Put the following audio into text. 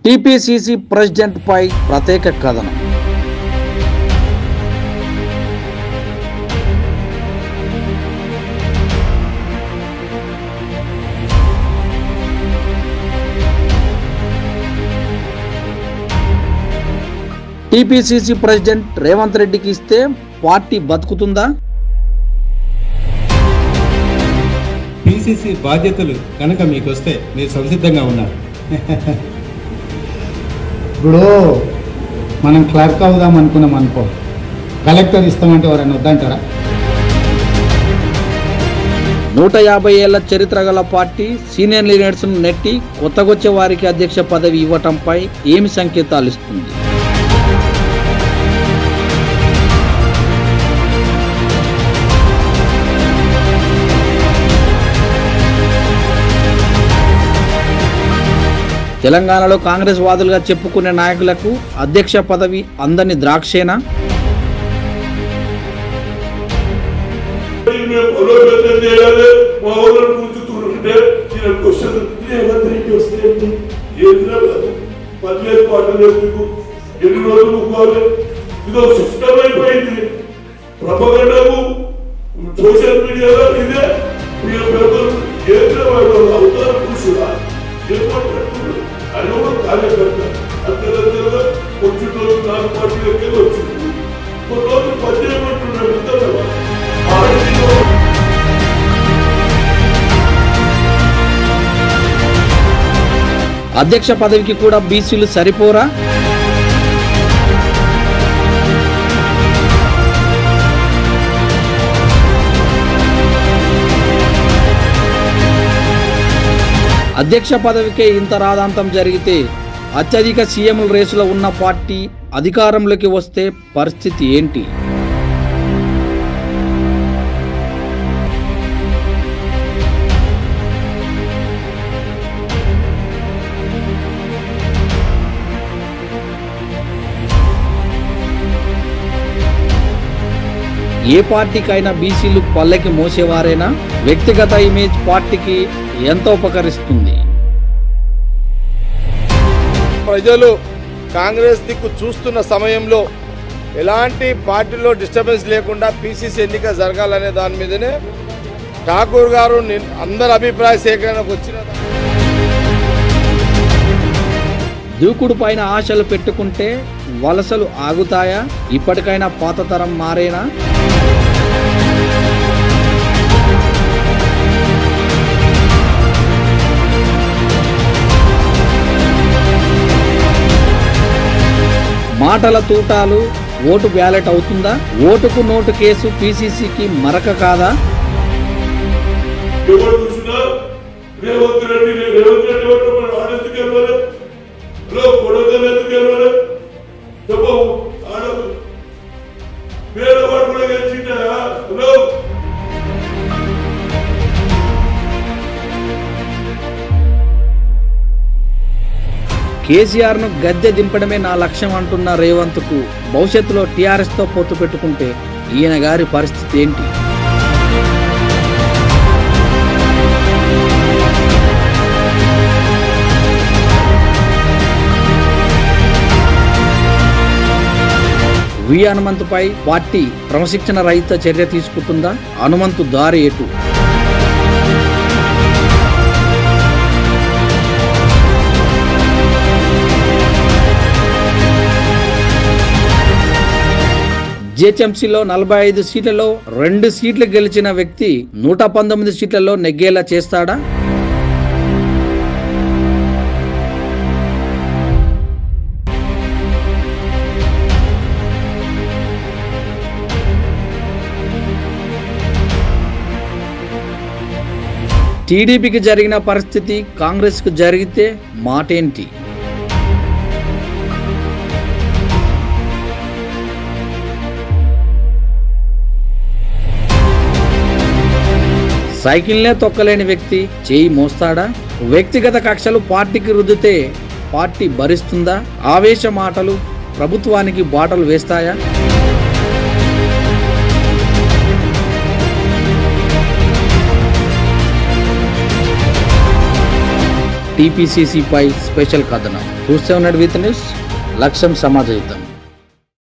TPCC president పై ప్రత్యేక కథనం. TPCC president Revanth రెడ్డికి ఇస్తే పార్టీ బతుకుతుందా? పీసీసీ బాధ్యతలు కనుక మీకు వస్తే మీరు సంసిద్ధంగా ఉన్నారు. ఇప్పుడు మనం క్లర్క్ అవుదాం అనుకున్నాం అనుకో, కలెక్టర్ ఇస్తామంటే ఎవరైనా వద్దంటారా? 150 ఏళ్ల చరిత్ర గల పార్టీ సీనియర్ లీడర్స్ ను నెట్టి కొత్తగొచ్చే వారికి అధ్యక్ష పదవి ఇవ్వటంపై ఏమి సంకేతాలు ఇస్తుంది? తెలంగాణలో కాంగ్రెస్ వాదులుగా చెప్పుకునే నాయకులకు అధ్యక్ష పదవి అందని ద్రాక్షేనా? సోషల్ మీడియాలో ఇదే అవతార పురుషుడా ఆయన కార్యకర్త అంతరంగా వచ్చిన రోజు 4 పార్టీలకే వచ్చింది. కొన్ని రోజులు పనిచేయమంటున్నాడు. అధ్యక్ష పదవికి కూడా బీసీలు సరిపోరా? అధ్యక్ష పదవికే ఇంత రాదాంతం జరిగితే అత్యధిక సీఎంల రేసులో ఉన్న పార్టీ అధికారంలోకి వస్తే పరిస్థితి ఏంటి? ఏ పార్టీకైనా బీసీలు పల్లెకి మోసేవారేనా? వ్యక్తిగత ఇమేజ్ పార్టీకి ఎంత ఉపకరిస్తుంది? ప్రజలు కాంగ్రెస్ దిక్కు చూస్తున్న సమయంలో ఎలాంటి పార్టీలో డిస్టర్బెన్స్ లేకుండా పీసీసీ ఎన్నిక జరగాలనే దాని మీదనే ఠాకూర్ గారు అందరి అభిప్రాయ సేకరణకు వచ్చిన దూకుడు పైన ఆశలు పెట్టుకుంటే వలసలు ఆగుతాయా? ఇప్పటికైనా పాత తరం మారేనా? మాటల తూటాలు ఓటు బ్యాలెట్ అవుతుందా? ఓటుకు నోటు కేసు పీసీసీకి మరక కాదా? రేవంత్ రెడ్డి ఆడెందుకు గెలవాలి? కొడగలు ఎందుకు గెలవాలి? పేదవాడు కూడా గెలిచిందా? కేసీఆర్ ను గద్దె దింపడమే నా లక్ష్యం అంటున్న రేవంత్ కు భవిష్యత్తులో టీఆర్ఎస్ తో పొత్తు పెట్టుకుంటే ఈయన గారి పరిస్థితి ఏంటి? వి హనుమంతుపై పార్టీ క్రమశిక్షణ రహిత చర్య తీసుకుంటుందా? హనుమంతు దారి ఎటు? జిహెచ్ఎంసీలో 45 సీట్లలో 2 సీట్లు గెలిచిన వ్యక్తి 119 సీట్లలో నెగ్గేలా చేస్తాడా? టీడీపీకి జరిగిన పరిస్థితి కాంగ్రెస్కు జరిగితే మాటేంటి? సైకిల్నే తొక్కలేని వ్యక్తి చేయి మోస్తాడా? వ్యక్తిగత కక్షలు పార్టీకి రుద్దితే పార్టీ భరిస్తుందా? ఆవేశ మాటలు ప్రభుత్వానికి బాటలు వేస్తాయా? టీపీసీసీపై స్పెషల్ కథనం. చూస్తే ఉన్నాడు విత్ న్యూస్, లక్ష్యం సమాజయుతం.